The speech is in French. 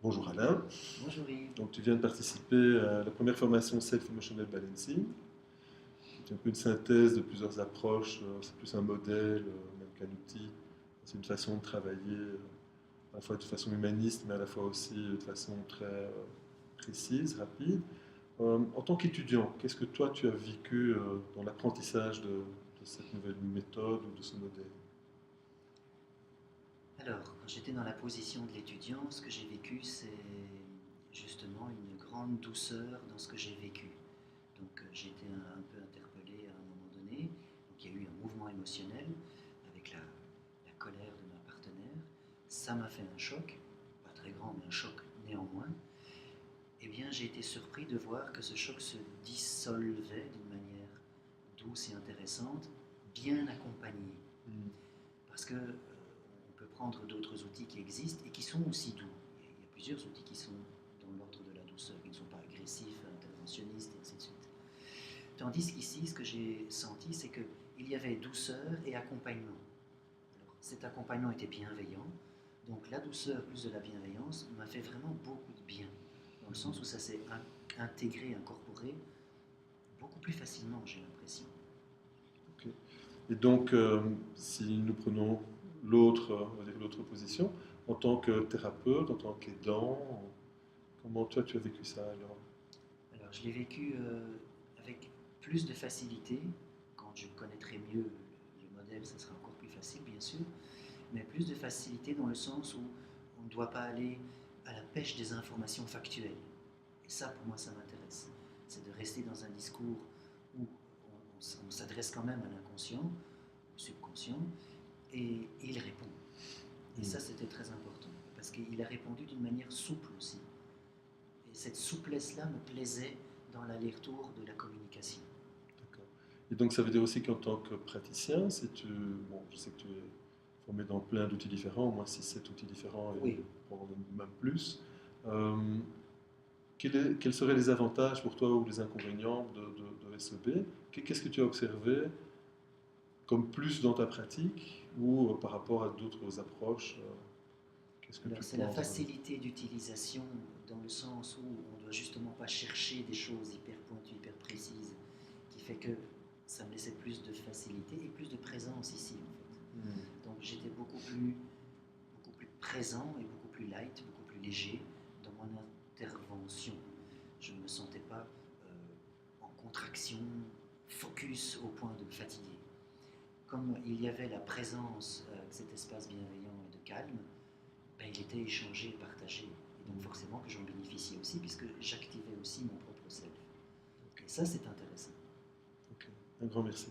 Bonjour Alain. Bonjour Yves. Donc, tu viens de participer à la première formation Self-Emotional Balancing, qui est un peu une synthèse de plusieurs approches. C'est plus un modèle, même qu'un outil. C'est une façon de travailler, à la fois de façon humaniste, mais à la fois aussi de façon très précise, rapide. En tant qu'étudiant, qu'est-ce que toi tu as vécu dans l'apprentissage de cette nouvelle méthode ou de ce modèle? Alors, quand j'étais dans la position de l'étudiant, ce que j'ai vécu, c'est justement une grande douceur dans ce que j'ai vécu. Donc, j'ai été un peu interpellé à un moment donné. Donc, il y a eu un mouvement émotionnel avec la colère de ma partenaire. Ça m'a fait un choc, pas très grand, mais un choc néanmoins. Eh bien, j'ai été surpris de voir que ce choc se dissolvait d'une manière douce et intéressante, bien accompagnée. Hmm. Parce que on peut prendre d'autres outils qui existent et qui sont aussi doux. Il y a plusieurs outils qui sont dans l'ordre de la douceur, qui ne sont pas agressifs, interventionnistes, et ainsi de suite. Tandis qu'ici, ce que j'ai senti, c'est qu'il y avait douceur et accompagnement. Alors, cet accompagnement était bienveillant, donc la douceur plus de la bienveillance m'a fait vraiment beaucoup de bien, dans le sens où ça s'est intégré, incorporé beaucoup plus facilement, j'ai l'impression. Ok. Et donc, si nous prenons l'autre, on va dire l'autre position, en tant que thérapeute, en tant qu'aidant, comment toi tu as vécu ça alors? Alors, je l'ai vécu avec plus de facilité. Quand je connaîtrai mieux le modèle, ça sera encore plus facile, bien sûr, mais plus de facilité dans le sens où on ne doit pas aller à la pêche des informations factuelles. Et ça, pour moi, ça m'intéresse. C'est de rester dans un discours où on s'adresse quand même à l'inconscient, au subconscient, et il répond. Et Hmm. ça, c'était très important, parce qu'il a répondu d'une manière souple aussi. Et cette souplesse-là me plaisait dans l'aller-retour de la communication. D'accord. Et donc ça veut dire aussi qu'en tant que praticien, si tu, bon, je sais que tu es formé dans plein d'outils différents, au moins 6 7 outils différents et Oui, probablement même plus, euh, quels seraient les avantages pour toi ou les inconvénients de SEB? Qu'est-ce que tu as observé comme plus dans ta pratique ou par rapport à d'autres approches, qu'est-ce que alors tu c'est la penses? facilité d'utilisation dans le sens où on ne doit justement pas chercher des choses hyper pointues, hyper précises, qui fait que ça me laissait plus de facilité et plus de présence ici en fait. Hmm. Donc j'étais beaucoup plus présent et beaucoup plus light, beaucoup plus léger dans mon intervention. Je ne me sentais pas en contraction, focus au point de me fatiguer. Comme il y avait la présence de cet espace bienveillant et de calme, ben, il était échangé, partagé. Et donc Hmm. forcément que j'en bénéficiais aussi, puisque j'activais aussi mon propre self. Ok, Et ça, c'est intéressant. ok. Un grand merci.